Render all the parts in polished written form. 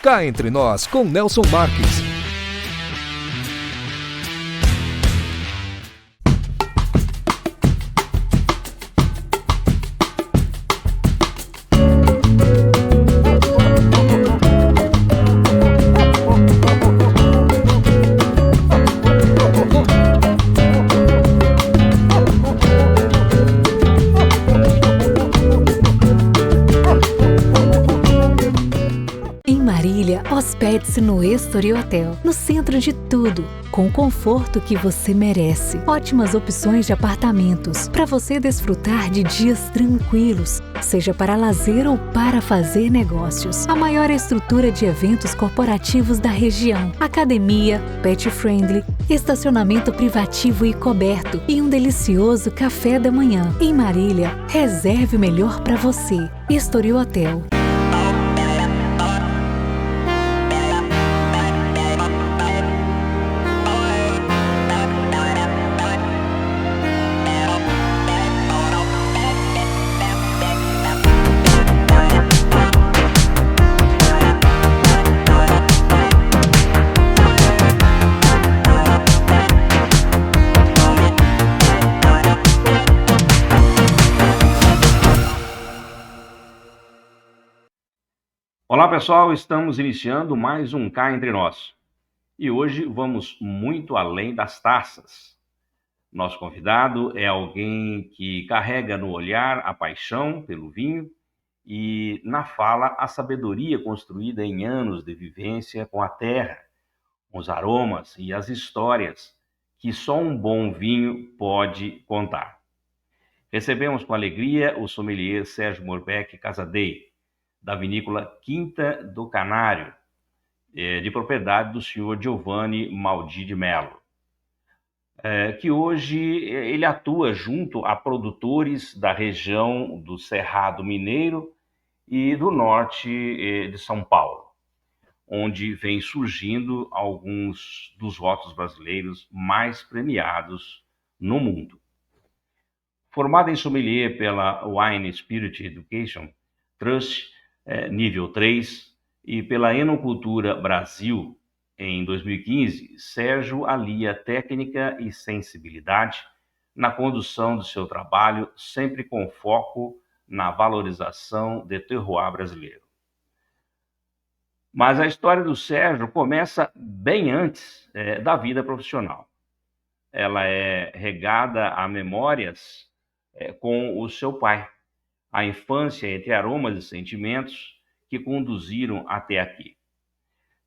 Cá Entre Nós, com Nelson Marques. Hospede-se no Estoril Hotel, no centro de tudo, com o conforto que você merece. Ótimas opções de apartamentos, para você desfrutar de dias tranquilos, seja para lazer ou para fazer negócios. A maior estrutura de eventos corporativos da região, academia, pet friendly, estacionamento privativo e coberto e um delicioso café da manhã. Em Marília, reserve o melhor para você. Estoril Hotel. Olá pessoal, estamos iniciando mais um Cá Entre Nós e hoje vamos muito além das taças. Nosso convidado é alguém que carrega no olhar a paixão pelo vinho e na fala a sabedoria construída em anos de vivência com a terra, com os aromas e as histórias que só um bom vinho pode contar. Recebemos com alegria o sommelier Sérgio Morbeck Casadei, da vinícola Quinta do Canário, de propriedade do senhor Giovanni Maldi de Mello, que hoje ele atua junto a produtores da região do Cerrado Mineiro e do norte de São Paulo, onde vem surgindo alguns dos rótulos brasileiros mais premiados no mundo. Formado em sommelier pela Wine Spirit Education Trust, nível 3, e pela Enocultura Brasil, em 2015, Sérgio alia técnica e sensibilidade na condução do seu trabalho, sempre com foco na valorização do terroir brasileiro. Mas a história do Sérgio começa bem antes da vida profissional. Ela é regada a memórias com o seu pai, a infância entre aromas e sentimentos que conduziram até aqui.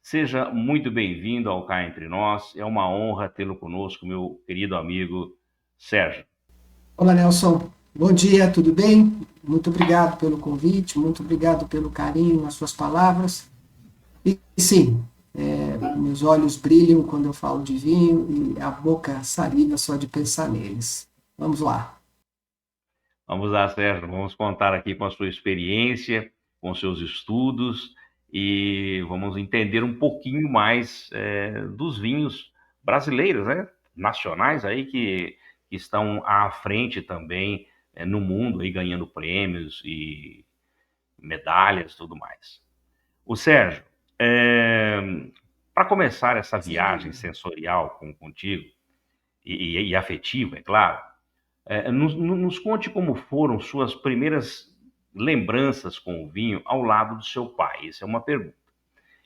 Seja muito bem-vindo ao Cá Entre Nós, é uma honra tê-lo conosco, meu querido amigo Sérgio. Olá, Nelson. Bom dia, tudo bem? Muito obrigado pelo convite, muito obrigado pelo carinho nas suas palavras. E sim, meus olhos brilham quando eu falo de vinho e a boca saliva só de pensar neles. Vamos lá. Vamos lá, Sérgio, vamos contar aqui com a sua experiência, com seus estudos e vamos entender um pouquinho mais dos vinhos brasileiros, né? Nacionais aí que estão à frente também no mundo, aí, ganhando prêmios e medalhas e tudo mais. O Sérgio, para começar essa viagem sensorial contigo e afetiva, é claro, nos conte como foram suas primeiras lembranças com o vinho ao lado do seu pai. Essa é uma pergunta.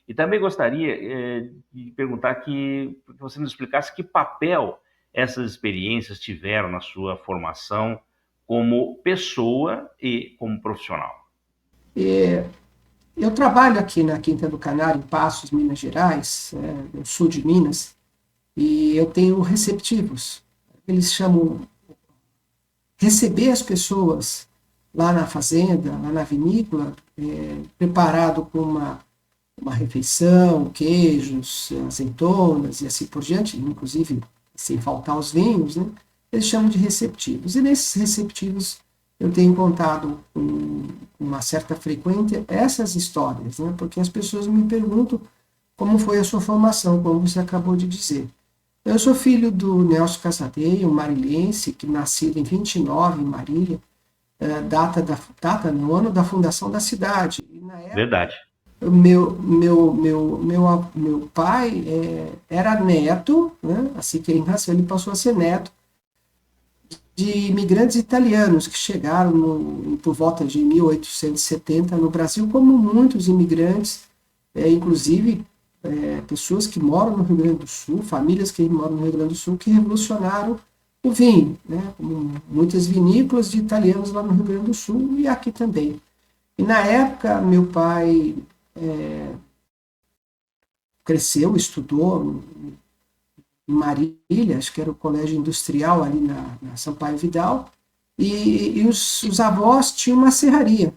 E também gostaria de perguntar que você nos explicasse que papel essas experiências tiveram na sua formação como pessoa e como profissional. Eu trabalho aqui na Quinta do Canário, em Passos, Minas Gerais, no sul de Minas, e eu tenho receptivos. Eles chamam receber as pessoas lá na fazenda, lá na vinícola, preparado com uma refeição, queijos, azeitonas e assim por diante, inclusive sem faltar os vinhos, né? Eles chamam de receptivos. E nesses receptivos eu tenho contado com uma certa frequência essas histórias, né? Porque as pessoas me perguntam como foi a sua formação, como você acabou de dizer. Eu sou filho do Nelson Casadei, um marilhense, que nascido em 29 em Marília, data no ano da fundação da cidade. E na época, Verdade. meu pai era neto, né? Assim que ele nasceu, ele passou a ser neto de imigrantes italianos que chegaram por volta de 1870 no Brasil, como muitos imigrantes, inclusive pessoas que moram no Rio Grande do Sul, famílias que moram no Rio Grande do Sul, que revolucionaram o vinho, né? Como muitas vinícolas de italianos lá no Rio Grande do Sul e aqui também. E na época, meu pai cresceu, estudou em Marília, acho que era o colégio industrial ali na Sampaio Vidal, e os avós tinham uma Serraria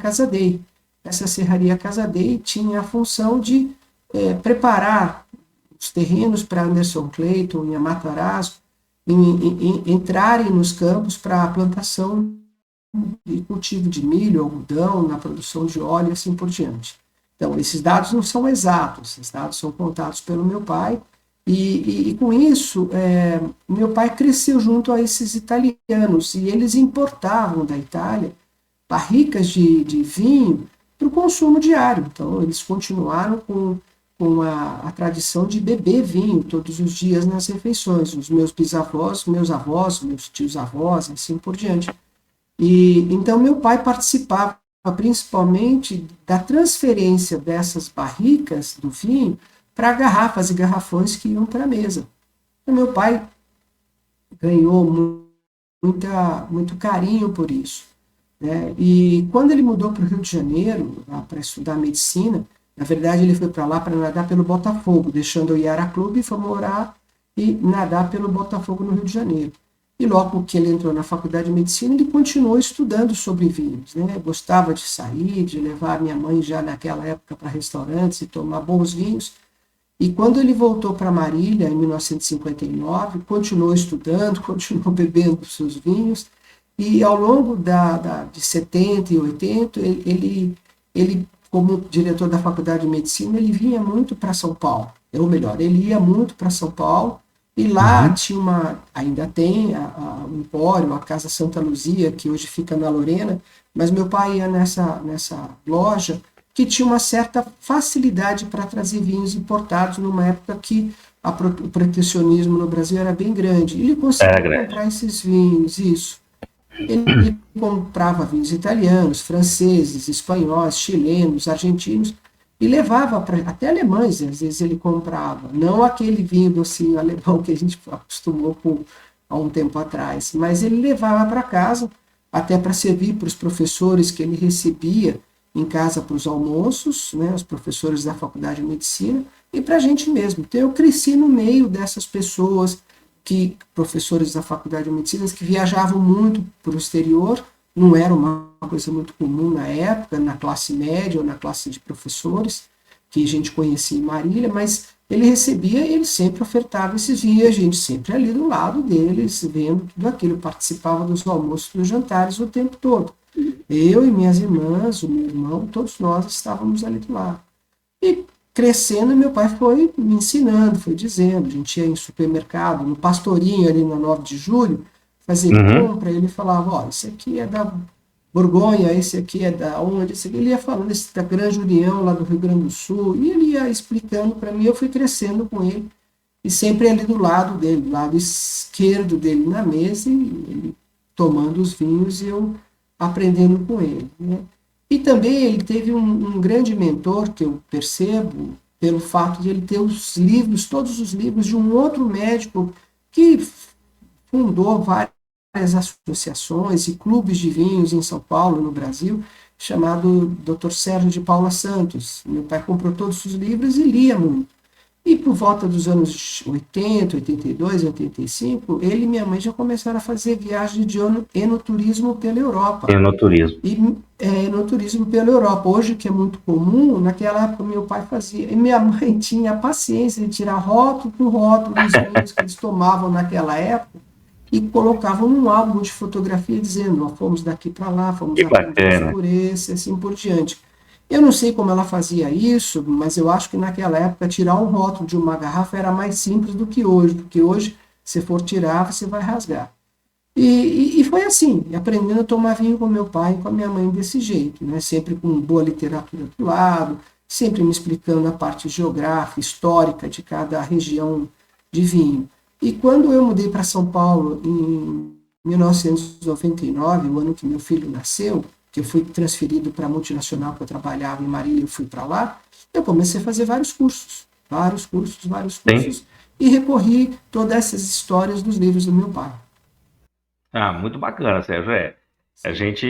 Casadei. Essa Serraria Casadei tinha a função de preparar os terrenos para Anderson Clayton e Amatarasu entrarem nos campos para a plantação e cultivo de milho, algodão, na produção de óleo e assim por diante. Então, esses dados não são exatos, esses dados são contados pelo meu pai, e com isso, meu pai cresceu junto a esses italianos, e eles importavam da Itália barricas de vinho para o consumo diário. Então, eles continuaram com a tradição de beber vinho todos os dias nas refeições. Os meus bisavós, meus avós, meus tios-avós, assim por diante. E então meu pai participava principalmente da transferência dessas barricas do vinho para garrafas e garrafões que iam para a mesa. E meu pai ganhou muito carinho por isso, né? E quando ele mudou para o Rio de Janeiro para estudar medicina, na verdade ele foi para lá para nadar pelo Botafogo, deixando o Iara Clube e foi morar e nadar pelo Botafogo no Rio de Janeiro. E logo que ele entrou na faculdade de medicina, ele continuou estudando sobre vinhos, né? Gostava de sair, de levar a minha mãe já naquela época para restaurantes e tomar bons vinhos. E quando ele voltou para Marília, em 1959, continuou estudando, continuou bebendo seus vinhos. E ao longo de 70 e 80, ele, como diretor da faculdade de medicina, ele vinha muito para São Paulo. Ou melhor, ele ia muito para São Paulo. E lá tinha ainda tem o Empório, a Casa Santa Luzia, que hoje fica na Lorena, mas meu pai ia nessa loja que tinha uma certa facilidade para trazer vinhos importados numa época que o protecionismo no Brasil era bem grande. Ele conseguia comprar esses vinhos, isso. Ele comprava vinhos italianos, franceses, espanhóis, chilenos, argentinos, e levava até alemães, às vezes ele comprava, não aquele vinho docinho alemão que a gente acostumou há um tempo atrás, mas ele levava para casa, até para servir para os professores que ele recebia em casa para os almoços, né, os professores da faculdade de medicina, e para a gente mesmo. Então eu cresci no meio dessas pessoas, professores da faculdade de medicina, que viajavam muito para o exterior, não era uma coisa muito comum na época, na classe média ou na classe de professores, que a gente conhecia em Marília, mas ele recebia e ele sempre ofertava esses vinhos, a gente sempre ali do lado deles, vendo tudo aquilo, participava dos almoços, dos jantares o tempo todo. Eu e minhas irmãs, o meu irmão, todos nós estávamos ali do lado. E crescendo, meu pai foi me ensinando, foi dizendo, a gente ia em supermercado, no Pastorinho, ali na 9 de julho, fazer compra, ele falava, ó, esse aqui é da Borgonha, esse aqui é da onde, esse aqui. Ele ia falando esse da Grande União, lá do Rio Grande do Sul, e ele ia explicando para mim, eu fui crescendo com ele, e sempre ali do lado dele, do lado esquerdo dele na mesa, e ele tomando os vinhos e eu aprendendo com ele, né? E também ele teve um grande mentor, que eu percebo, pelo fato de ele ter os livros, todos os livros de um outro médico que fundou várias associações e clubes de vinhos em São Paulo, no Brasil, chamado Dr. Sérgio de Paula Santos. Meu pai comprou todos os livros e lia muito. E por volta dos anos 80, 82, 85, ele e minha mãe já começaram a fazer viagens de enoturismo pela Europa. Enoturismo. Enoturismo pela Europa. Hoje, que é muito comum, naquela época meu pai fazia. E minha mãe tinha a paciência de tirar rótulo por rótulo dos vinhos que eles tomavam naquela época e colocavam num álbum de fotografia dizendo, ó, fomos daqui para lá, fomos por esse, assim por diante. Eu não sei como ela fazia isso, mas eu acho que naquela época tirar um rótulo de uma garrafa era mais simples do que hoje, porque hoje, se for tirar, você vai rasgar. E foi assim, aprendendo a tomar vinho com meu pai e com a minha mãe desse jeito, né? Sempre com boa literatura do lado, sempre me explicando a parte geográfica, histórica de cada região de vinho. E quando eu mudei para São Paulo em 1999, o ano que meu filho nasceu, que eu fui transferido para a multinacional que eu trabalhava em Marília, eu fui para lá, eu comecei a fazer vários cursos, Sim. e recorri todas essas histórias dos livros do meu pai. Ah, muito bacana, Sérgio. A gente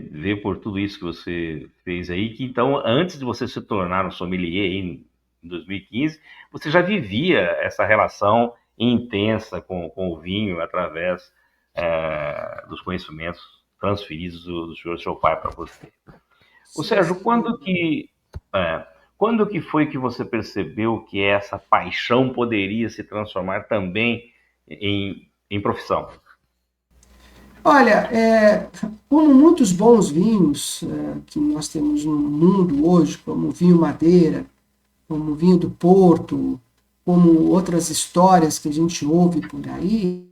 vê por tudo isso que você fez aí, que então, antes de você se tornar um sommelier aí em 2015, você já vivia essa relação intensa com o vinho através dos conhecimentos transferidos do seu pai para você. O Sim, Sérgio, sem dúvida. é, quando que foi que você percebeu que essa paixão poderia se transformar também em profissão? Olha, como muitos bons vinhos que nós temos no mundo hoje, como o vinho Madeira, como o vinho do Porto, como outras histórias que a gente ouve por aí,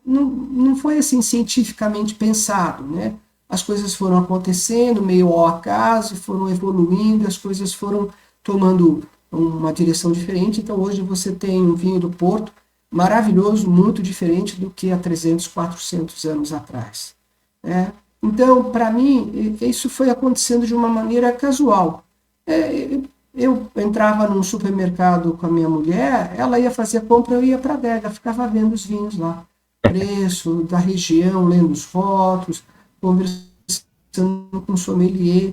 não foi assim cientificamente pensado, né? As coisas foram acontecendo meio ao acaso, foram evoluindo, as coisas foram tomando uma direção diferente. Então hoje você tem um vinho do Porto maravilhoso, muito diferente do que há 300, 400 anos atrás, né? Então, para mim, isso foi acontecendo de uma maneira casual. Eu entrava num supermercado com a minha mulher, ela ia fazer a compra, eu ia para a adega, ficava vendo os vinhos lá, preço da região, lendo os rótulos, conversando com o sommelier.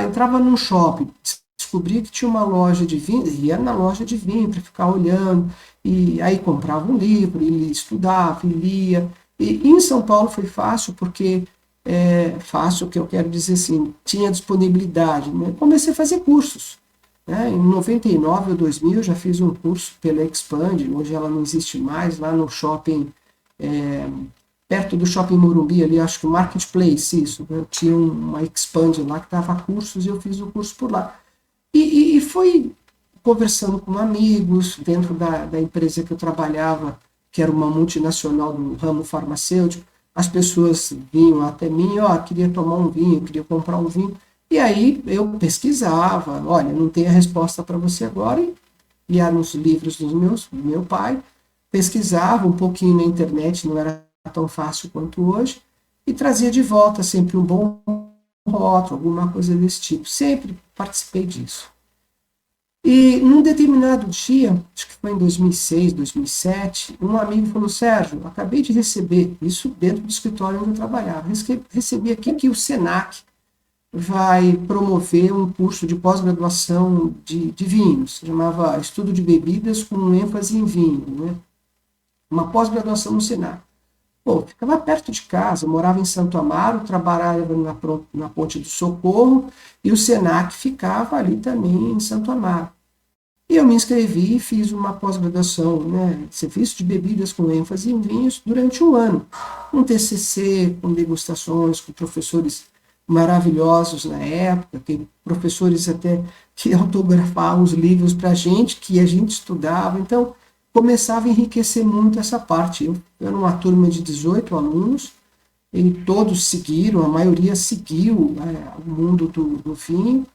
Entrava num shopping, descobri que tinha uma loja de vinho, ia na loja de vinho para ficar olhando, e aí comprava um livro, e estudava, e lia. E em São Paulo foi fácil, porque fácil, que eu quero dizer assim, tinha disponibilidade, né? Comecei a fazer cursos, né? Em 99 ou 2000 eu já fiz um curso pela Expand, hoje ela não existe mais, lá no shopping, perto do Shopping Morumbi, ali, acho que o Marketplace, isso, né? Tinha uma Expand lá que dava cursos e eu fiz o curso por lá. E fui conversando com amigos dentro da empresa que eu trabalhava, que era uma multinacional do ramo farmacêutico. As pessoas vinham até mim, queria tomar um vinho, queria comprar um vinho. E aí eu pesquisava, olha, não tem a resposta para você agora, e ia nos livros do meu pai, pesquisava um pouquinho na internet, não era tão fácil quanto hoje, e trazia de volta sempre um bom rótulo, alguma coisa desse tipo. Sempre participei disso. E num determinado dia, acho que foi em 2006, 2007, um amigo falou: Sérgio, acabei de receber, isso dentro do escritório onde eu trabalhava, recebi aqui que o Senac vai promover um curso de pós-graduação de vinhos, chamava Estudo de Bebidas com ênfase em vinho, né? Uma pós-graduação no Senac. Pô, ficava perto de casa, eu morava em Santo Amaro, trabalhava na Ponte do Socorro, e o Senac ficava ali também em Santo Amaro. E eu me inscrevi e fiz uma pós-graduação, né, serviço de bebidas com ênfase em vinhos durante um ano. Um TCC, com degustações, com professores maravilhosos na época, tem professores até que autografavam os livros para a gente, que a gente estudava. Então, começava a enriquecer muito essa parte. Eu era uma turma de 18 alunos, e todos seguiram, a maioria seguiu o mundo do vinho,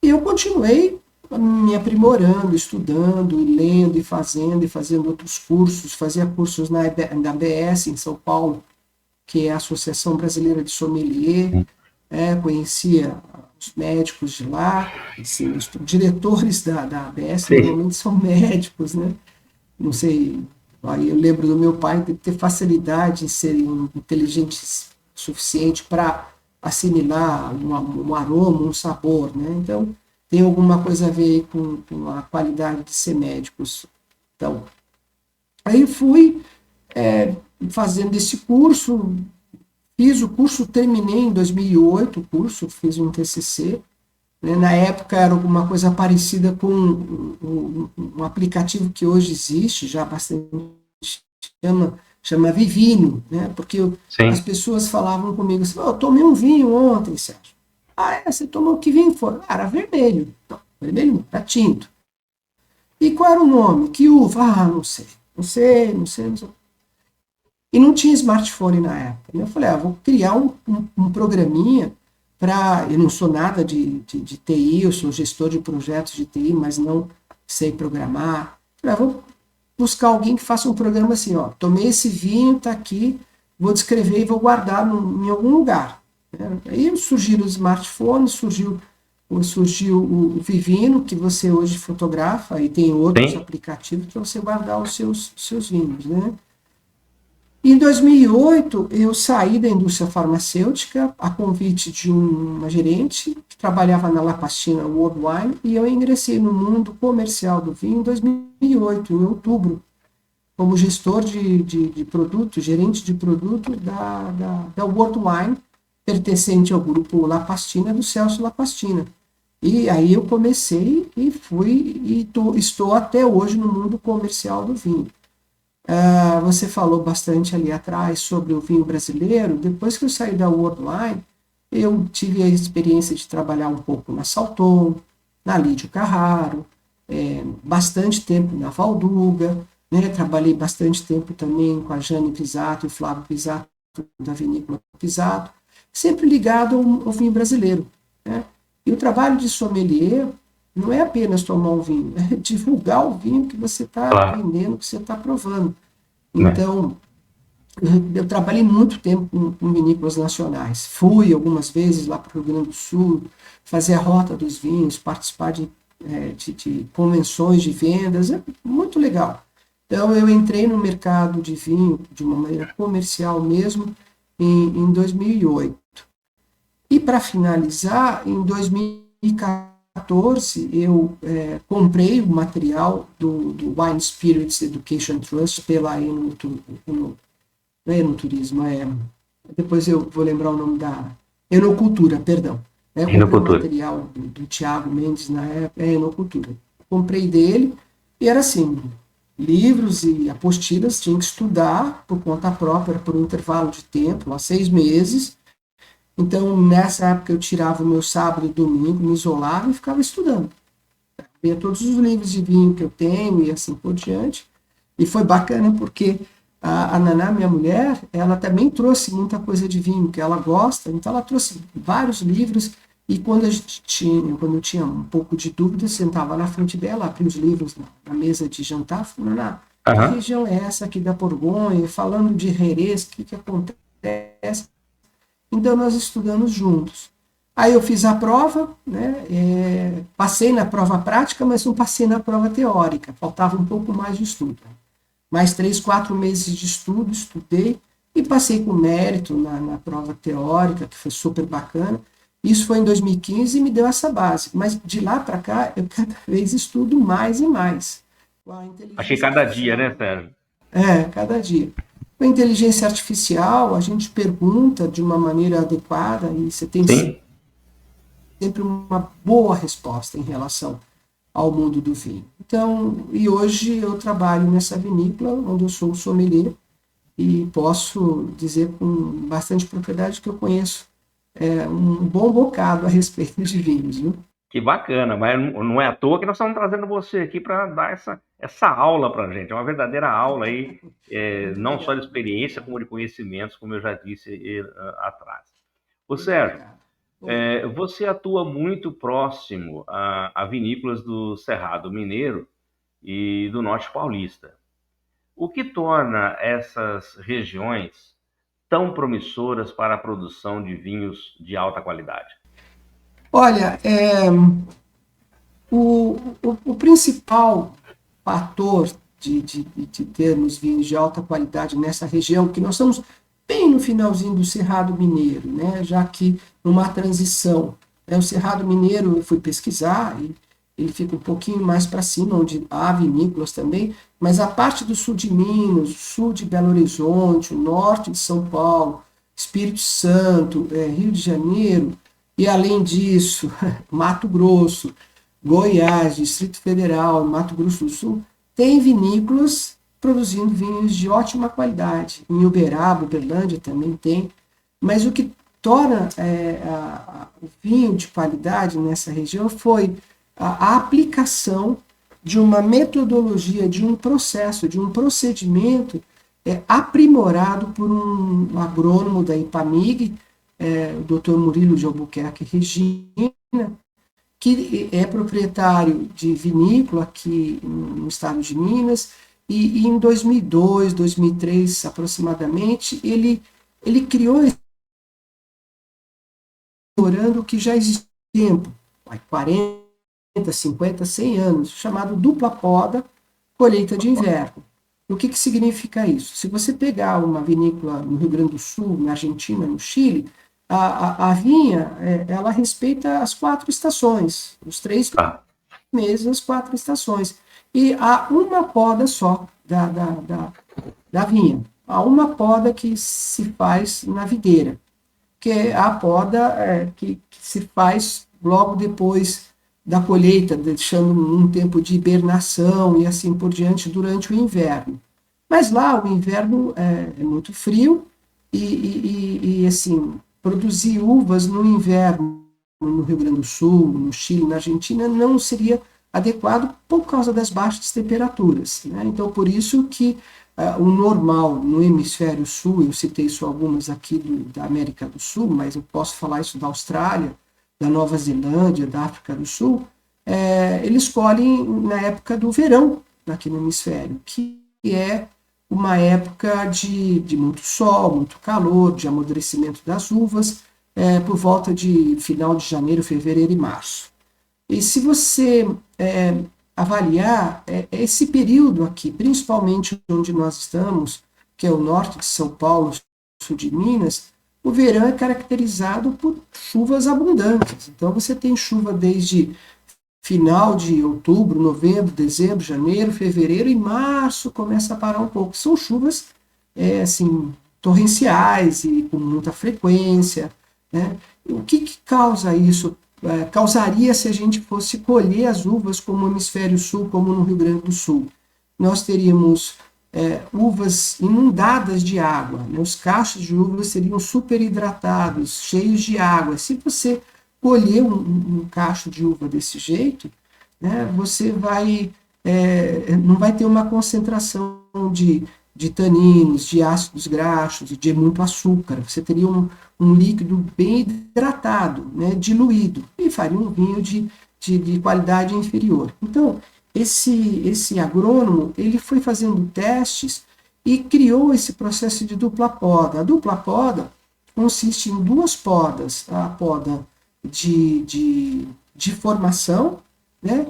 e eu continuei me aprimorando, estudando, e lendo, e fazendo outros cursos. Fazia cursos na ABS, em São Paulo, que é a Associação Brasileira de Sommelier, conhecia os médicos de lá, assim, os diretores da ABS Sim. normalmente são médicos, né? Não sei, aí eu lembro do meu pai ter facilidade em serem inteligentes o suficiente para assimilar um aroma, um sabor, né? Então, tem alguma coisa a ver com a qualidade de ser médicos. Então, aí fui fazendo esse curso, fiz o curso, terminei em 2008 o curso, fiz um TCC, né? Na época era alguma coisa parecida com um aplicativo que hoje existe, já bastante, chama Vivino, né? Porque as Sim. pessoas falavam comigo assim: eu tomei um vinho ontem, Sérgio. Você tomou que vinho foi? Era vermelho. Não, vermelho não, era tinto. E qual era o nome? Que uva? Não sei. Não sei. E não tinha smartphone na época, né? Eu falei: vou criar um programinha eu não sou nada de TI, eu sou gestor de projetos de TI, mas não sei programar. Vou buscar alguém que faça um programa assim, ó, tomei esse vinho, está aqui, vou descrever e vou guardar em algum lugar. Né? Aí surgiram os smartphones, surgiu o Vivino, que você hoje fotografa, e tem outros aplicativos para você guardar os seus vinhos, né? Em 2008, eu saí da indústria farmacêutica a convite de uma gerente que trabalhava na La Pastina World Wine, e eu ingressei no mundo comercial do vinho em 2008, em outubro, como gestor de produto, gerente de produto da World Wine, pertencente ao grupo La Pastina, do Celso La Pastina. E aí eu comecei e estou até hoje no mundo comercial do vinho. Você falou bastante ali atrás sobre o vinho brasileiro. Depois que eu saí da World Wine, eu tive a experiência de trabalhar um pouco na Salton, na Lídio Carraro, bastante tempo na Valduga, né? Trabalhei bastante tempo também com a Jane Pisato e o Flávio Pisato, da Vinícola Pisato, sempre ligado ao vinho brasileiro, né? E o trabalho de sommelier não é apenas tomar um vinho, é divulgar o vinho que você está vendendo, que você está provando. Então, eu trabalhei muito tempo com vinícolas nacionais. Fui algumas vezes lá para o Rio Grande do Sul, fazer a rota dos vinhos, participar de convenções de vendas, é muito legal. Então, eu entrei no mercado de vinho de uma maneira comercial mesmo em 2008. E para finalizar, em 2014, eu comprei o material do Wine Spirits Education Trust pela Enoturismo, depois eu vou lembrar o nome da Enocultura, perdão. Eu comprei o material do Thiago Mendes na época, Enocultura. Comprei dele e era assim, livros e apostilas, tinha que estudar por conta própria, por um intervalo de tempo, há 6 meses. Então, nessa época, eu tirava o meu sábado e domingo, me isolava e ficava estudando. Via todos os livros de vinho que eu tenho e assim por diante. E foi bacana porque a Naná, minha mulher, ela também trouxe muita coisa de vinho que ela gosta. Então, ela trouxe vários livros. E quando eu tinha um pouco de dúvida, sentava na frente dela, abria os livros na mesa de jantar, falando, Naná, que região é essa aqui da Borgonha? Falando de Jerez, o que acontece? Então, nós estudamos juntos. Aí eu fiz a prova, né, passei na prova prática, mas não passei na prova teórica, faltava um pouco mais de estudo. Mais 3, 4 meses de estudo, estudei e passei com mérito na prova teórica, que foi super bacana. Isso foi em 2015 e me deu essa base. Mas de lá para cá, eu cada vez estudo mais e mais. Achei cada dia, né, Sérgio? Cada dia. Com a inteligência artificial, a gente pergunta de uma maneira adequada e você tem sempre uma boa resposta em relação ao mundo do vinho. Então, e hoje eu trabalho nessa vinícola, onde eu sou sommelier, e posso dizer com bastante propriedade que eu conheço um bom bocado a respeito de vinhos, viu? Que bacana, mas não é à toa que nós estamos trazendo você aqui para dar essa aula para a gente, é uma verdadeira aula aí, não só de experiência, como de conhecimentos, como eu já disse atrás. Ô Sérgio, você atua muito próximo a vinícolas do Cerrado Mineiro e do Norte Paulista. O que torna essas regiões tão promissoras para a produção de vinhos de alta qualidade? Olha, o principal fator de termos vinhos de alta qualidade nessa região, que nós estamos bem no finalzinho do Cerrado Mineiro, né, já que numa transição, o Cerrado Mineiro eu fui pesquisar, e ele fica um pouquinho mais para cima, onde há vinícolas também, mas a parte do sul de Minas, o sul de Belo Horizonte, o norte de São Paulo, Espírito Santo, Rio de Janeiro, e além disso, Mato Grosso, Goiás, Distrito Federal, Mato Grosso do Sul, tem vinícolas produzindo vinhos de ótima qualidade. Em Uberaba, Uberlândia também tem. Mas o que torna o vinho de qualidade nessa região foi a aplicação de uma metodologia, de um processo, de um procedimento aprimorado por um agrônomo da IPAMIG, o Dr. Murilo de Albuquerque Regina, que é proprietário de vinícola aqui no estado de Minas, e em 2002, 2003 aproximadamente, ele criou esse restaurante que já existe há tempo, 40, 50, 100 anos, chamado dupla poda, colheita de inverno. O que significa isso? Se você pegar uma vinícola no Rio Grande do Sul, na Argentina, no Chile, a vinha, ela respeita as 4 estações, os 3 meses, as 4 estações. E há uma poda só da vinha. Há uma poda que se faz na videira, que é a poda que se faz logo depois da colheita, deixando um tempo de hibernação e assim por diante durante o inverno. Mas lá o inverno é muito frio e assim, produzir uvas no inverno no Rio Grande do Sul, no Chile, na Argentina, não seria adequado por causa das baixas temperaturas, né? Então, por isso que o normal no hemisfério sul, eu citei só algumas aqui da América do Sul, mas eu posso falar isso da Austrália, da Nova Zelândia, da África do Sul, eles colhem na época do verão aqui no hemisfério, que é uma época de muito sol, muito calor, de amadurecimento das uvas, por volta de final de janeiro, fevereiro e março. E se você avaliar esse período aqui, principalmente onde nós estamos, que é o norte de São Paulo, sul de Minas, o verão é caracterizado por chuvas abundantes. Então você tem chuva desde final de outubro, novembro, dezembro, janeiro, fevereiro e março começa a parar um pouco. São chuvas assim, torrenciais e com muita frequência, né? O que causa isso? Causaria se a gente fosse colher as uvas como no hemisfério sul, como no Rio Grande do Sul. Nós teríamos uvas inundadas de água, né? Os cachos de uvas seriam superidratados, cheios de água. Se você colher um cacho de uva desse jeito, né, você não vai ter uma concentração de taninos, de ácidos graxos, de muito açúcar. Você teria um líquido bem hidratado, né, diluído, e faria um vinho de qualidade inferior. Então, esse agrônomo, ele foi fazendo testes e criou esse processo de dupla poda. A dupla poda consiste em 2 podas, a poda de formação, né,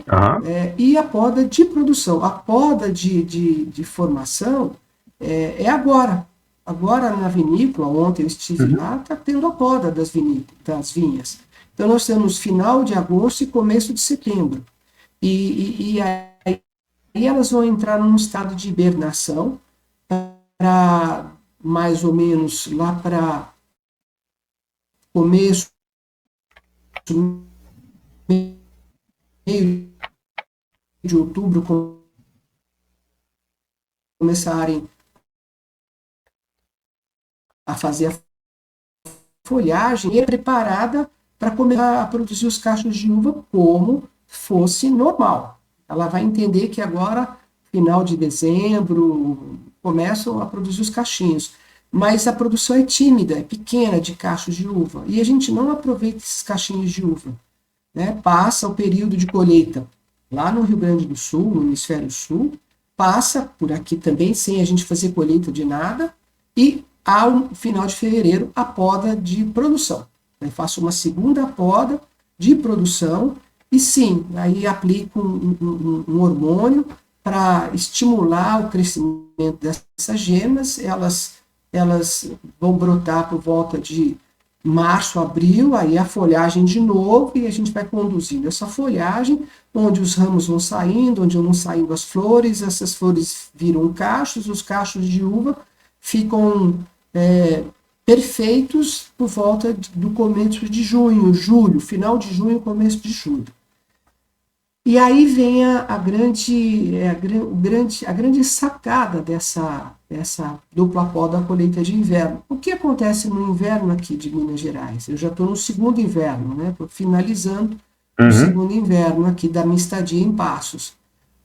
e a poda de produção. A poda de formação é agora. Agora na vinícola, ontem eu estive lá, está tendo a poda das vinhas. Então nós temos final de agosto e começo de setembro. E aí elas vão entrar num estado de hibernação para mais ou menos lá para começo, meio de outubro, começarem a fazer a folhagem e é preparada para começar a produzir os cachos de uva como fosse normal. Ela vai entender que agora, final de dezembro, começam a produzir os cachinhos. Mas a produção é tímida, é pequena de cachos de uva. E a gente não aproveita esses cachinhos de uva, né? Passa o período de colheita lá no Rio Grande do Sul, no hemisfério sul, passa por aqui também, sem a gente fazer colheita de nada, e ao final de fevereiro, a poda de produção. Eu faço uma segunda poda de produção, e sim, aí aplico um hormônio para estimular o crescimento dessas gemas. Elas vão brotar por volta de março, abril, aí a folhagem de novo, e a gente vai conduzindo essa folhagem, onde os ramos vão saindo, onde vão saindo as flores, essas flores viram cachos, os cachos de uva ficam perfeitos por volta do começo de junho, julho, final de junho, começo de julho. E aí vem a grande sacada dessa dupla poda colheita de inverno. O que acontece no inverno aqui de Minas Gerais? Eu já estou no segundo inverno, né? Estou finalizando o segundo inverno aqui da minha estadia em Passos.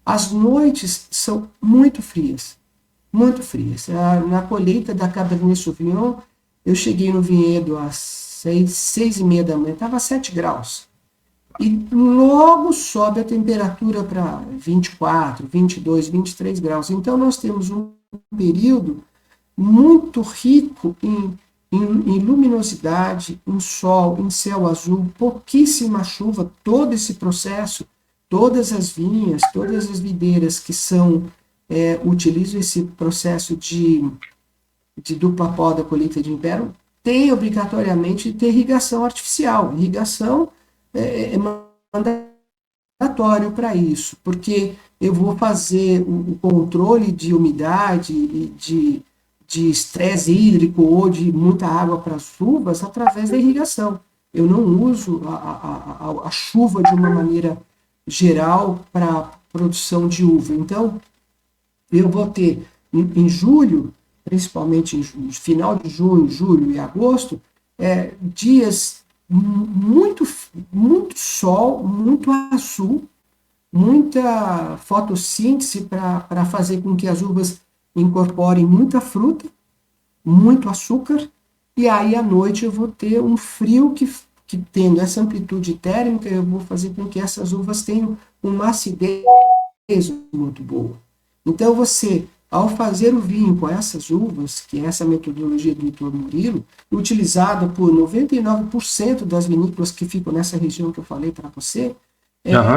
As noites são muito frias, muito frias. Na colheita da Cabernet Sauvignon, eu cheguei no vinhedo às 6h30 da manhã, estava 7 graus. E logo sobe a temperatura para 24, 22, 23 graus. Então, nós temos um período muito rico em luminosidade, em sol, em céu azul, pouquíssima chuva, todo esse processo, todas as vinhas, todas as videiras que utilizam esse processo de dupla poda, colheita de inverno, tem obrigatoriamente de ter irrigação artificial. Irrigação é mandatório para isso, porque eu vou fazer o controle de umidade e de estresse hídrico ou de muita água para as uvas através da irrigação. Eu não uso a chuva de uma maneira geral para produção de uva. Então, eu vou ter em julho, principalmente no final de junho, julho e agosto, dias muito sol, muito azul, muita fotossíntese para fazer com que as uvas incorporem muita fruta, muito açúcar, e aí à noite eu vou ter um frio que tendo essa amplitude térmica, eu vou fazer com que essas uvas tenham uma acidez muito boa. Então você, ao fazer o vinho com essas uvas, que é essa metodologia do Dr. Murilo, utilizada por 99% das vinícolas que ficam nessa região que eu falei para você,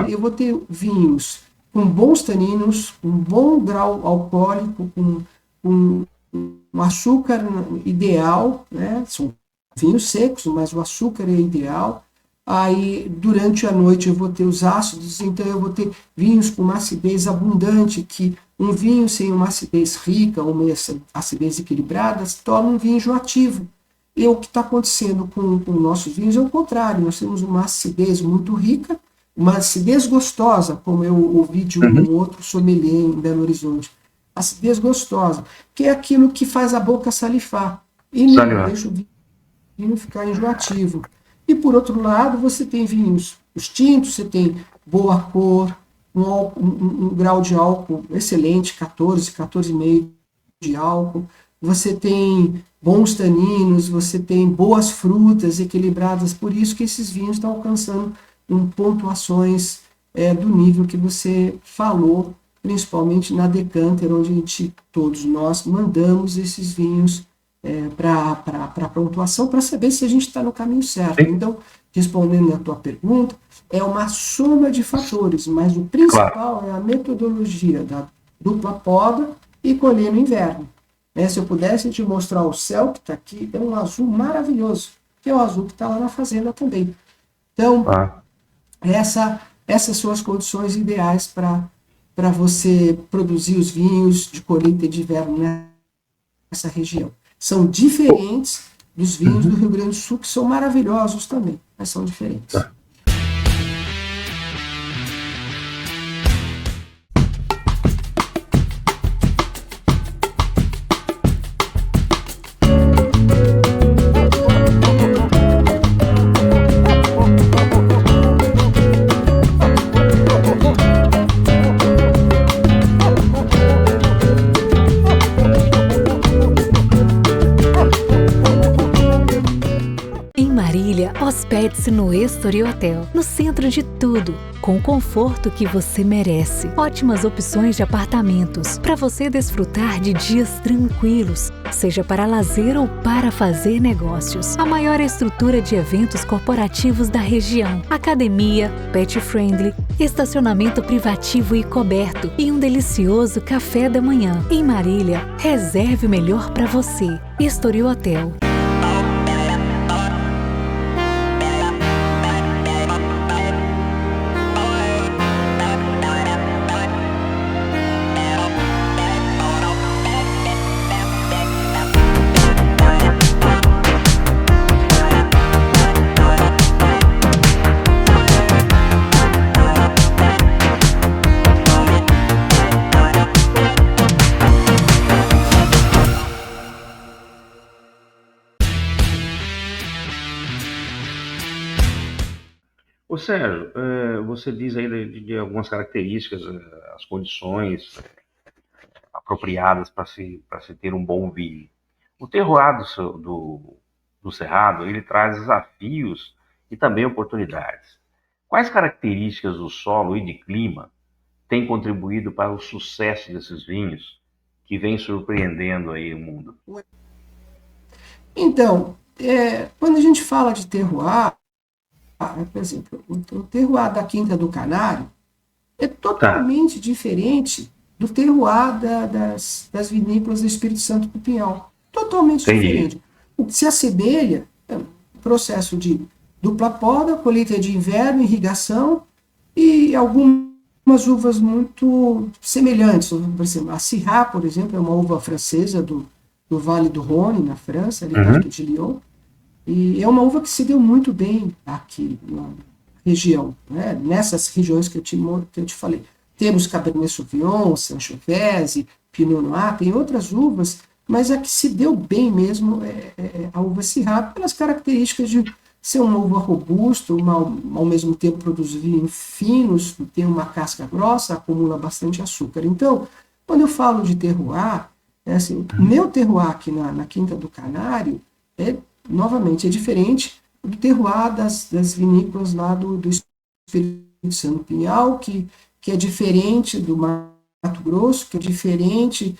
eu vou ter vinhos com bons taninos, com bom grau alcoólico, com um açúcar ideal, né? São vinhos secos, mas o açúcar é ideal. Aí, durante a noite, eu vou ter os ácidos, então eu vou ter vinhos com uma acidez abundante, que um vinho sem uma acidez rica, uma acidez equilibrada, se torna um vinho enjoativo. E o que está acontecendo com nossos vinhos é o contrário, nós temos uma acidez muito rica, uma acidez gostosa, como eu ouvi de um outro sommelier em Belo Horizonte. Acidez gostosa, que é aquilo que faz a boca salifar, e não deixa o vinho ficar enjoativo. E, por outro lado, você tem vinhos, os tintos, você tem boa cor, um grau de álcool excelente, 14,5 de álcool. Você tem bons taninos, você tem boas frutas equilibradas. Por isso que esses vinhos estão alcançando pontuações do nível que você falou, principalmente na Decanter, onde todos nós mandamos esses vinhos para pontuação, para saber se a gente está no caminho certo. Sim. Então, respondendo à tua pergunta, é uma soma de fatores, mas o principal é a metodologia da dupla poda e colher no inverno. Se eu pudesse te mostrar o céu que está aqui, é um azul maravilhoso, que é o azul que está lá na fazenda também. Então, essas são as condições ideais para você produzir os vinhos de colheita de inverno nessa região. São diferentes dos vinhos do Rio Grande do Sul, que são maravilhosos também, mas são diferentes. Hospede-se no Estoril Hotel, no centro de tudo, com o conforto que você merece. Ótimas opções de apartamentos, para você desfrutar de dias tranquilos, seja para lazer ou para fazer negócios. A maior estrutura de eventos corporativos da região, academia, pet friendly, estacionamento privativo e coberto e um delicioso café da manhã. Em Marília, reserve o melhor para você. Estoril Hotel. Ô Sérgio, você diz aí de algumas características, as condições apropriadas para se ter um bom vinho. O terroir do do Cerrado, ele traz desafios e também oportunidades. Quais características do solo e de clima têm contribuído para o sucesso desses vinhos que vem surpreendendo aí o mundo? Então, quando a gente fala de terroir, por exemplo, o terroir da Quinta do Canário é totalmente diferente do terroir das vinícolas do Espírito Santo do Pinhal. Totalmente diferente. O que se assemelha é o processo de dupla poda, colheita de inverno, irrigação e algumas uvas muito semelhantes. Por exemplo, a Syrah, por exemplo, é uma uva francesa do Vale do Rhône, na França, ali perto de Lyon. E é uma uva que se deu muito bem aqui na região, né? Nessas regiões que eu te falei. Temos Cabernet Sauvignon, Sangiovese, Pinot Noir, tem outras uvas, mas a que se deu bem mesmo é a uva Syrah, pelas características de ser uma uva robusta, ao mesmo tempo produzir vinhos finos, tem uma casca grossa, acumula bastante açúcar. Então, quando eu falo de terroir, assim, meu terroir aqui na Quinta do Canário novamente, é diferente do terroir das vinícolas lá do Espírito Santo Pinhal, que é diferente do Mato Grosso, que é diferente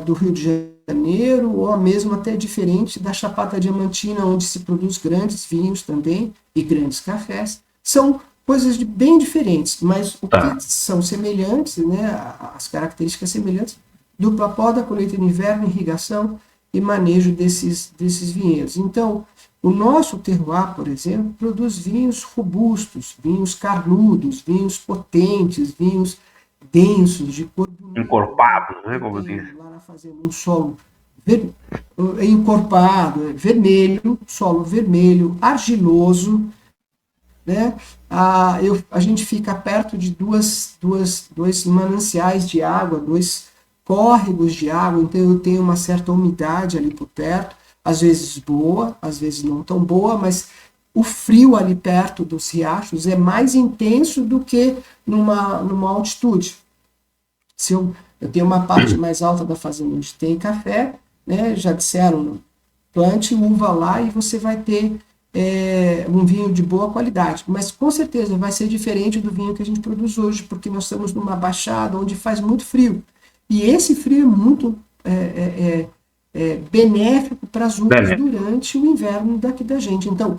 do Rio de Janeiro, ou mesmo até diferente da Chapada Diamantina, onde se produz grandes vinhos também e grandes cafés. São coisas bem diferentes, mas o que são semelhantes, né, as características semelhantes, dupla poda, colheita de inverno, irrigação e manejo desses vinhedos. Então, o nosso terroir, por exemplo, produz vinhos robustos, vinhos carnudos, vinhos potentes, vinhos densos, de cor bonita. Encorpados, né, como diz. Lá na fazenda, um solo encorpado, vermelho, solo vermelho, argiloso, né? A gente fica perto de dois mananciais de água, dois córregos de água, então eu tenho uma certa umidade ali por perto, às vezes boa, às vezes não tão boa, mas o frio ali perto dos riachos é mais intenso do que numa altitude. Se eu tenho uma parte mais alta da fazenda onde tem café, né, já disseram, plante uva lá e você vai ter um vinho de boa qualidade, mas com certeza vai ser diferente do vinho que a gente produz hoje, porque nós estamos numa baixada onde faz muito frio. E esse frio é muito benéfico para as uvas durante o inverno daqui da gente. Então,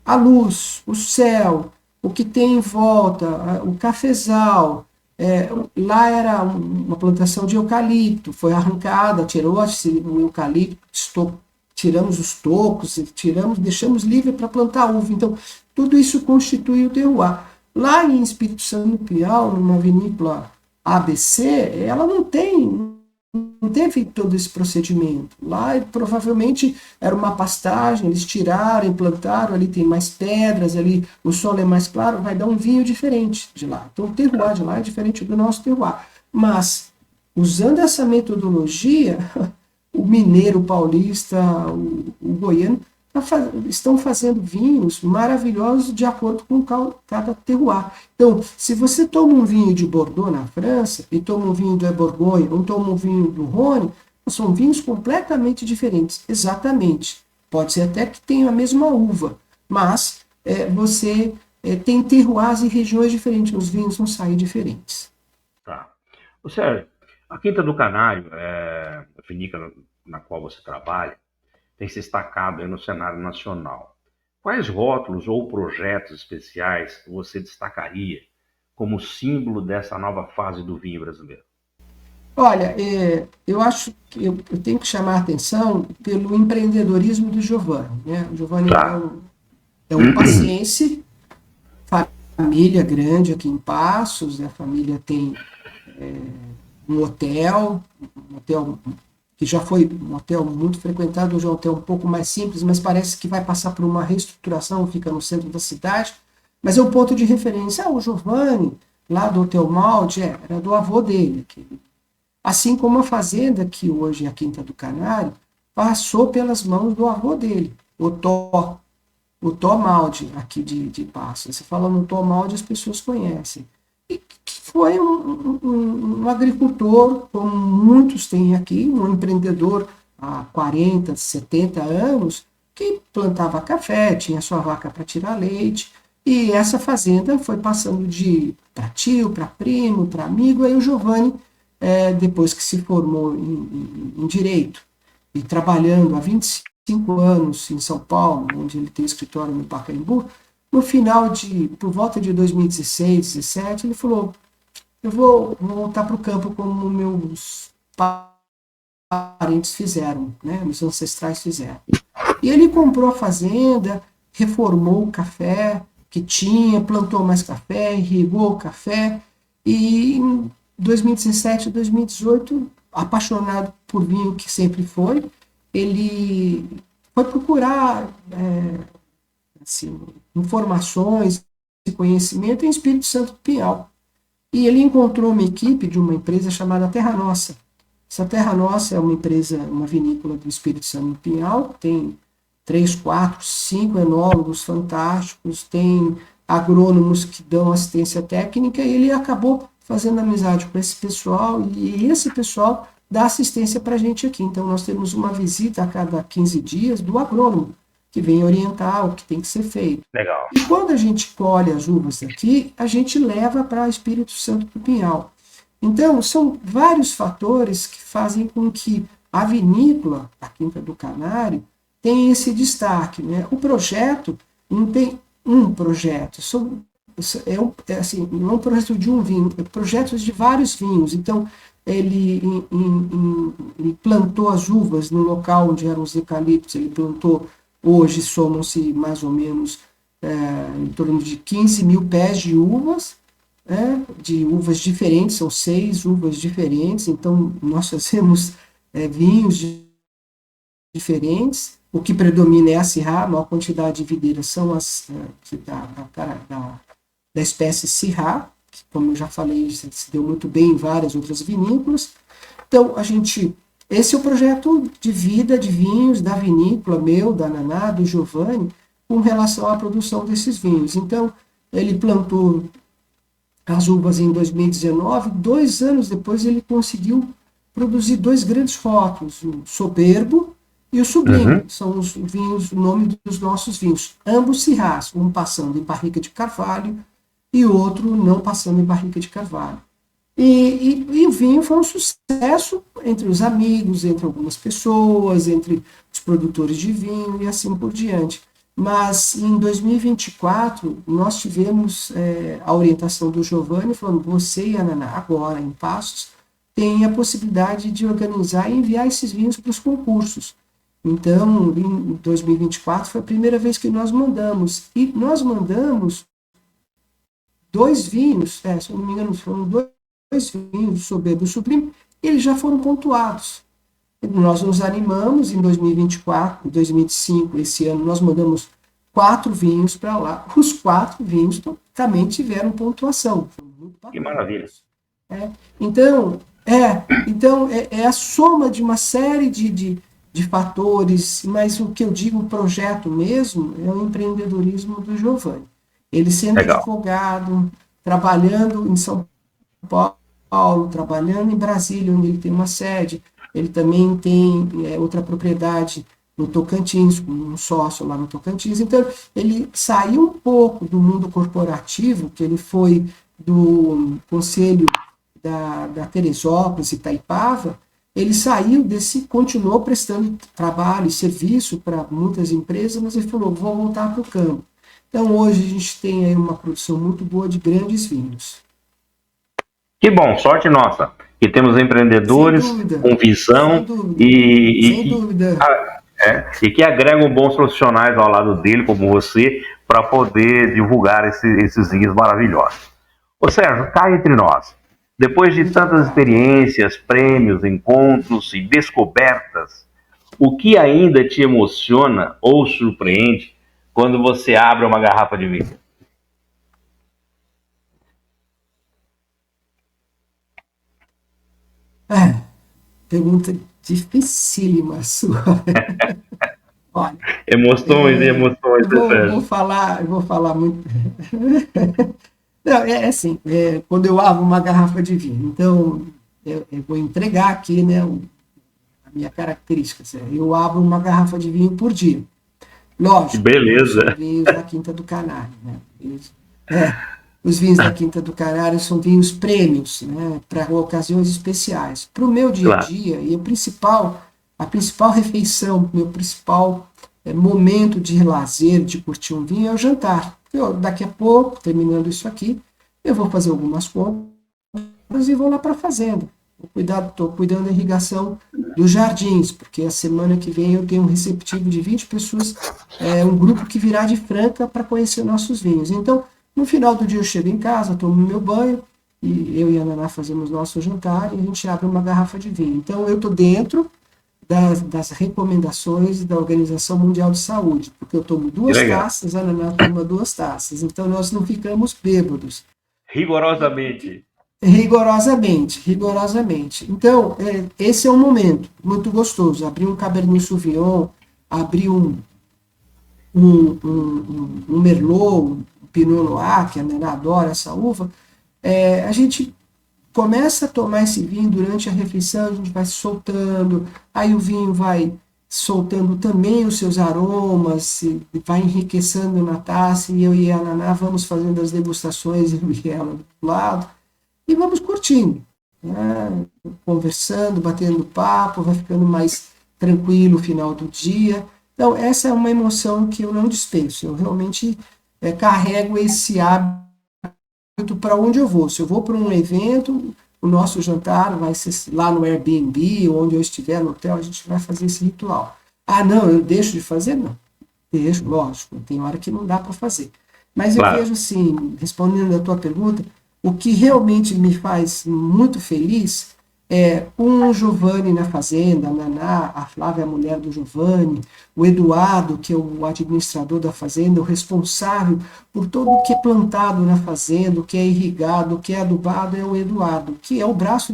a luz, o céu, o que tem em volta, o cafezal, lá era uma plantação de eucalipto, foi arrancada, tirou-se o eucalipto, tiramos os tocos, deixamos livre para plantar uva. Então, tudo isso constitui o terroir. Lá em Espírito Santo do Pinhal, numa vinícola ABC, ela não teve todo esse procedimento. Lá provavelmente era uma pastagem, eles tiraram, implantaram, ali tem mais pedras, ali o solo é mais claro, vai dar um vinho diferente de lá. Então o terroir de lá é diferente do nosso terroir. Mas, usando essa metodologia, o mineiro, o paulista, o goiano, estão fazendo vinhos maravilhosos de acordo com cada terroir. Então, se você toma um vinho de Bordeaux na França, e toma um vinho do Borgonha, ou toma um vinho do Rhône, são vinhos completamente diferentes. Exatamente. Pode ser até que tenha a mesma uva, mas você tem terroirs e regiões diferentes, os vinhos vão sair diferentes. Tá. Sérgio, a Quinta do Canário, a vinícola na qual você trabalha, tem se destacado aí no cenário nacional. Quais rótulos ou projetos especiais você destacaria como símbolo dessa nova fase do vinho brasileiro? Olha, eu acho que eu tenho que chamar a atenção pelo empreendedorismo do Giovanni. Né? O Giovanni é um paciense, família grande aqui em Passos, a família tem um hotel que já foi um hotel muito frequentado, hoje é um hotel um pouco mais simples, mas parece que vai passar por uma reestruturação, fica no centro da cidade, mas é um ponto de referência. O Giovanni, lá do Hotel Maldi, era do avô dele. Assim como a fazenda, que hoje é a Quinta do Canário, passou pelas mãos do avô dele, o Tó Maldi, aqui de Passos. Você fala no Tó Maldi, as pessoas conhecem. E que foi um agricultor, como muitos têm aqui, um empreendedor há 40, 70 anos, que plantava café, tinha sua vaca para tirar leite, e essa fazenda foi passando de para tio, para primo, para amigo. Aí o Giovanni, depois que se formou em Direito e trabalhando há 25 anos em São Paulo, onde ele tem escritório no Pacaembu, no final por volta de 2016, 2017, ele falou: eu vou voltar para o campo como meus parentes fizeram, né? Meus ancestrais fizeram. E ele comprou a fazenda, reformou o café que tinha, plantou mais café, irrigou o café, e em 2017, 2018, apaixonado por vinho que sempre foi, ele foi procurar assim, informações e conhecimento em Espírito Santo do Pinhal. E ele encontrou uma equipe de uma empresa chamada Terra Nossa. Essa Terra Nossa é uma empresa, uma vinícola do Espírito Santo do Pinhal, tem 3, 4, 5 enólogos fantásticos, tem agrônomos que dão assistência técnica, e ele acabou fazendo amizade com esse pessoal, e esse pessoal dá assistência para a gente aqui. Então, nós temos uma visita a cada 15 dias do agrônomo, que vem orientar o que tem que ser feito. Legal. E quando a gente colhe as uvas daqui, a gente leva para Espírito Santo do Pinhal. Então, são vários fatores que fazem com que a vinícola da Quinta do Canário tenha esse destaque, né? O projeto não tem um projeto, não é um projeto de um vinho, é projetos de vários vinhos. Então, ele plantou as uvas no local onde eram os eucaliptos, ele plantou, hoje somam-se mais ou menos em torno de 15 mil pés de uvas, de uvas diferentes, são 6 uvas diferentes, então nós fazemos vinhos diferentes. O que predomina é a Syrah, a maior quantidade de videiras são as da espécie Syrah, que, como eu já falei, se deu muito bem em várias outras vinícolas. Então, esse é o projeto de vida de vinhos da vinícola, meu, da Naná, do Giovanni, com relação à produção desses vinhos. Então, ele plantou as uvas em 2019, 2 anos depois ele conseguiu produzir 2 grandes rótulos, o Soberbo e o Sublime. São os vinhos, o nome dos nossos vinhos, ambos Syrahs, um passando em barrica de carvalho e o outro não passando em barrica de carvalho. E o vinho foi um sucesso entre os amigos, entre algumas pessoas, entre os produtores de vinho e assim por diante. Mas em 2024, nós tivemos a orientação do Giovanni, falando: você e a Naná, agora em Passos, têm a possibilidade de organizar e enviar esses vinhos para os concursos. Então, em 2024, foi a primeira vez que nós mandamos. E nós mandamos 2 vinhos, se eu não me engano, foram 2 vinhos, o Soberbo e o Sublime, e eles já foram pontuados. Nós nos animamos em 2024, 2025, esse ano, nós mandamos 4 vinhos para lá. Os 4 vinhos também tiveram pontuação. Que maravilha. Então, é a soma de uma série de fatores, mas o que eu digo, o projeto mesmo, é o empreendedorismo do Giovanni. Ele sendo advogado, trabalhando em São Paulo, trabalhando em Brasília, onde ele tem uma sede. Ele também tem outra propriedade no Tocantins, com um sócio lá no Tocantins. Então, ele saiu um pouco do mundo corporativo, que ele foi do Conselho da Teresópolis, Itaipava. Ele saiu continuou prestando trabalho e serviço para muitas empresas, mas ele falou: vou voltar para o campo. Então, hoje a gente tem aí uma produção muito boa de grandes vinhos. Que bom, sorte nossa. Que temos empreendedores com visão sem dúvida. E que agregam bons profissionais ao lado dele, como você, para poder divulgar esses vinhos maravilhosos. Ô Sérgio, cá entre nós, depois de tantas experiências, prêmios, encontros e descobertas, o que ainda te emociona ou surpreende quando você abre uma garrafa de vinho? Pergunta dificílima sua. Olha, Emoções e emoções. Eu vou falar muito. Não, assim, quando eu abro uma garrafa de vinho, então eu vou entregar aqui, né, a minha característica. Eu abro uma garrafa de vinho por dia. Lógico, Beleza. são vinhos da Quinta do Canário, né? Os vinhos da Quinta do Canário são vinhos prêmios, né, para ocasiões especiais. Para o meu dia a Claro. dia, e a principal refeição, meu principal momento de lazer, de curtir um vinho, é o jantar. Daqui a pouco, terminando isso aqui, eu vou fazer algumas compras e vou lá para a fazenda. Estou cuidando da irrigação dos jardins, porque a semana que vem eu tenho um receptivo de 20 pessoas, um grupo que virá de Franca para conhecer nossos vinhos. Então, no final do dia eu chego em casa, tomo meu banho, e eu e a Naná fazemos nosso jantar e a gente abre uma garrafa de vinho. Então, eu estou dentro das recomendações da Organização Mundial de Saúde, porque eu tomo Que 2 legal. taças, a Naná toma 2 taças. Então, nós não ficamos bêbados. Rigorosamente. Rigorosamente, rigorosamente. Então, esse é um momento muito gostoso. Abrir um Cabernet Sauvignon, abrir um Merlot, um Pinot Noir, que a Naná adora essa uva, a gente começa a tomar esse vinho durante a refeição, a gente vai soltando, aí o vinho vai soltando também os seus aromas, vai enriquecendo na taça, e eu e a Naná vamos fazendo as degustações, eu e ela do lado, e vamos curtindo, né? Conversando, batendo papo, vai ficando mais tranquilo o final do dia. Então, essa é uma emoção que eu não dispenso, eu realmente carrego esse hábito para onde eu vou. Se eu vou para um evento, o nosso jantar vai ser lá no Airbnb, ou onde eu estiver no hotel, a gente vai fazer esse ritual. Ah, não, eu deixo de fazer? Não. Deixo, lógico, tem hora que não dá para fazer. Mas eu Claro. vejo assim, respondendo a tua pergunta, o que realmente me faz muito feliz é o Giovanni na fazenda, a Naná, a Flávia, a mulher do Giovanni, o Eduardo, que é o administrador da fazenda, o responsável por todo o que é plantado na fazenda, o que é irrigado, o que é adubado, é o Eduardo, que é o braço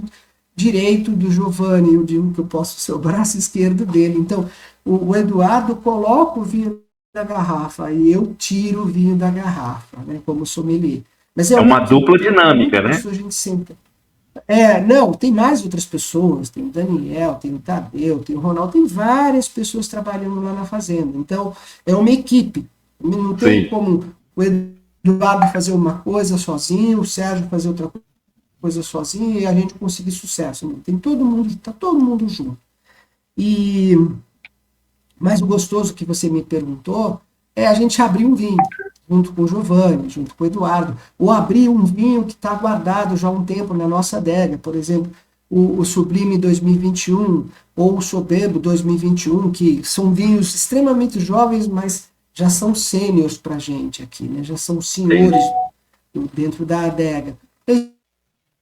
direito do Giovanni, eu digo que eu posso ser o braço esquerdo dele. Então, o Eduardo coloca o vinho na garrafa e eu tiro o vinho da garrafa, né, como sommelier. Mas É uma equipe, dupla tem dinâmica, muita né? pessoa, a gente senta. Não, tem mais outras pessoas, tem o Daniel, tem o Tadeu, tem o Ronaldo, tem várias pessoas trabalhando lá na fazenda. Então, é uma equipe. Não tem Sim. como o Eduardo fazer uma coisa sozinho, o Sérgio fazer outra coisa sozinho e a gente conseguir sucesso. Não. Tem todo mundo, está todo mundo junto. Mas o gostoso que você me perguntou é a gente abrir um vinho, junto com o Giovanni, junto com o Eduardo, ou abrir um vinho que está guardado já há um tempo na nossa adega, por exemplo, o Sublime 2021, ou o Soberbo 2021, que são vinhos extremamente jovens, mas já são sêniores para a gente aqui, né? Já são senhores dentro da adega.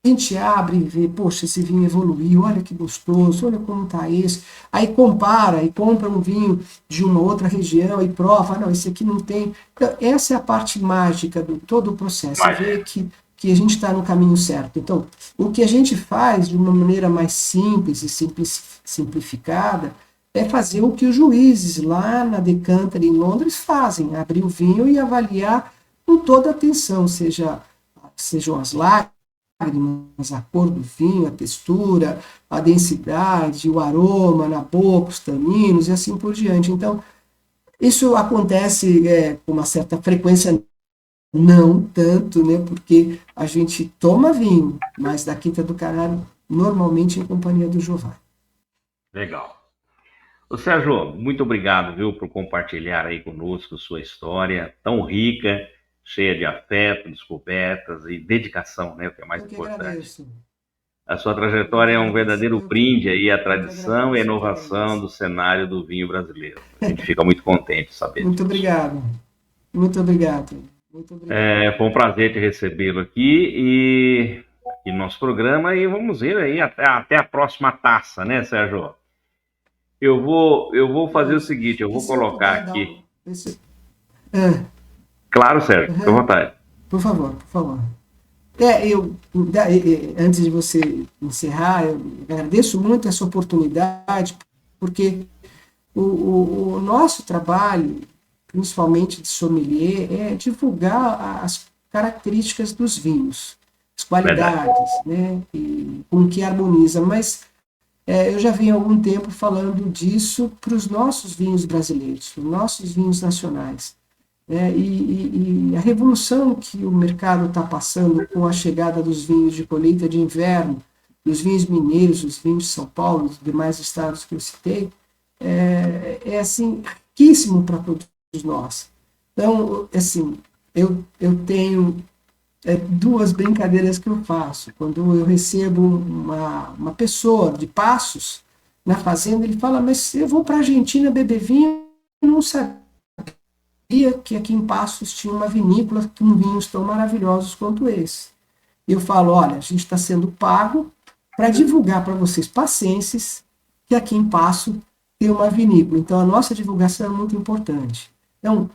A gente abre e vê, poxa, esse vinho evoluiu, olha que gostoso, olha como está esse. Aí compara e compra um vinho de uma outra região e prova, não, esse aqui não tem. Então, essa é a parte mágica de todo o processo, ver que a gente está no caminho certo. Então, o que a gente faz de uma maneira mais simples e simplificada é fazer o que os juízes lá na Decanter em Londres fazem, abrir o vinho e avaliar com toda atenção, sejam as lágrimas, a cor do vinho, a textura, a densidade, o aroma na boca, os taninos e assim por diante. Então, isso acontece com uma certa frequência, não tanto, né, porque a gente toma vinho, mas da Quinta do Canário, normalmente em companhia do Giovanni. Legal. Ô Sérgio, muito obrigado, viu, por compartilhar aí conosco sua história tão rica, cheia de afeto, descobertas e dedicação, né, o que é mais importante. Agradeço. A sua trajetória é um verdadeiro brinde aí à tradição e à inovação do cenário do vinho brasileiro. A gente fica muito contente de saber Muito disso. obrigado. Muito obrigado. Muito obrigado. Foi um prazer te recebê-lo aqui e nosso programa, e vamos ir aí até a próxima taça, né, Sérgio? Eu vou fazer o seguinte, eu vou colocar aqui. Claro, Sérgio, fica à vontade. Por favor, por favor. Antes de você encerrar, eu agradeço muito essa oportunidade, porque o nosso trabalho, principalmente de sommelier, é divulgar as características dos vinhos, as qualidades, né, e com que harmoniza, mas eu já venho há algum tempo falando disso para os nossos vinhos brasileiros, os nossos vinhos nacionais. E a revolução que o mercado está passando com a chegada dos vinhos de colheita de inverno, dos vinhos mineiros, dos vinhos de São Paulo, dos demais estados que eu citei, assim, riquíssimo para todos nós. Então, assim, eu tenho duas brincadeiras que eu faço. Quando eu recebo uma pessoa de Passos na fazenda, ele fala, mas eu vou para a Argentina beber vinho, eu não sabia que aqui em Passos tinha uma vinícola com vinhos tão maravilhosos quanto esse. E eu falo, olha, a gente está sendo pago para divulgar para vocês passenses que aqui em Passos tem uma vinícola. Então a nossa divulgação é muito importante. Então,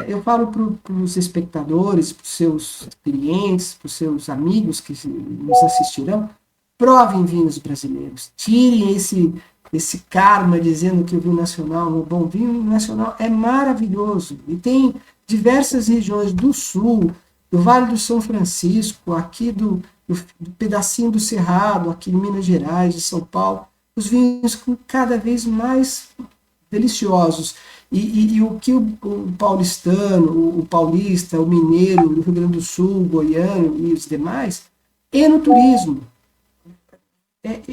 eu falo para os espectadores, para os seus clientes, para os seus amigos que nos assistirão, provem vinhos brasileiros, tirem esse karma dizendo que o vinho nacional não é bom. O vinho nacional é maravilhoso e tem diversas regiões do sul, do Vale do São Francisco, aqui do pedacinho do Cerrado, aqui em Minas Gerais, de São Paulo, os vinhos cada vez mais deliciosos. E o que o paulistano, o paulista, o mineiro, do Rio Grande do Sul, o goiano e os demais, é no turismo.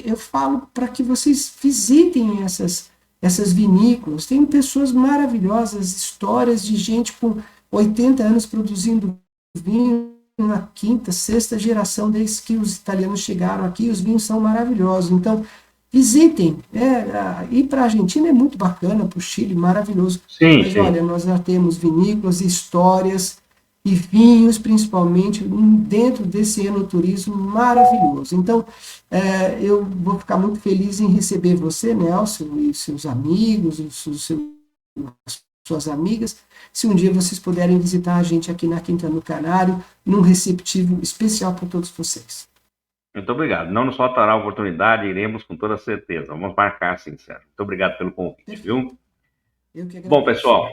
Eu falo para que vocês visitem essas vinícolas. Tem pessoas maravilhosas, histórias de gente com 80 anos produzindo vinho na quinta, sexta geração desde que os italianos chegaram aqui. Os vinhos são maravilhosos. Então, visitem. Ir para a Argentina é muito bacana, para o Chile, maravilhoso. Sim, mas, olha, nós já temos vinícolas, histórias e vinhos, principalmente, dentro desse enoturismo maravilhoso. Então, eu vou ficar muito feliz em receber você, Nelson, e seus amigos, suas amigas, se um dia vocês puderem visitar a gente aqui na Quintana do Canário, num receptivo especial para todos vocês. Muito obrigado. Não nos faltará a oportunidade, iremos com toda certeza. Vamos marcar, sim, Sérgio. Muito obrigado pelo convite, viu? Bom, pessoal,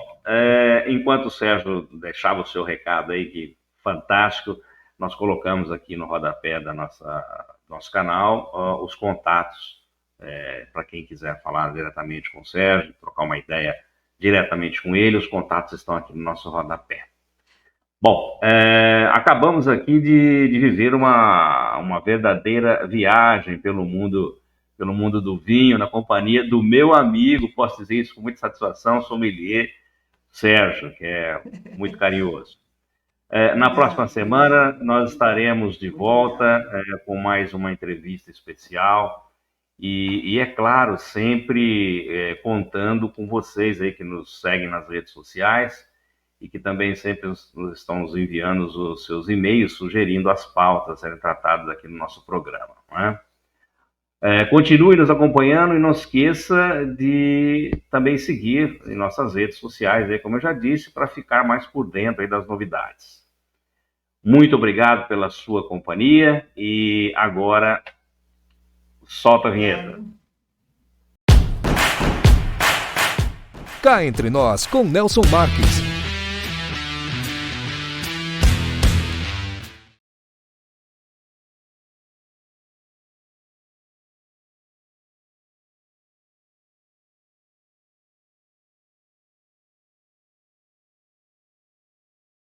enquanto o Sérgio deixava o seu recado aí, que fantástico, nós colocamos aqui no rodapé da nosso canal os contatos para quem quiser falar diretamente com o Sérgio, trocar uma ideia diretamente com ele, os contatos estão aqui no nosso rodapé. Bom, acabamos aqui de viver uma verdadeira viagem pelo mundo do vinho, na companhia do meu amigo, posso dizer isso com muita satisfação, sommelier Sérgio, que é muito carinhoso. Na próxima semana, nós estaremos de volta com mais uma entrevista especial e é claro, sempre contando com vocês aí que nos seguem nas redes sociais e que também sempre estão nos enviando os seus e-mails sugerindo as pautas a serem tratadas aqui no nosso programa, não é? Continue nos acompanhando e não esqueça de também seguir em nossas redes sociais, aí, como eu já disse, para ficar mais por dentro aí das novidades. Muito obrigado pela sua companhia e agora solta a vinheta. Cá Entre Nós com Nelson Marques.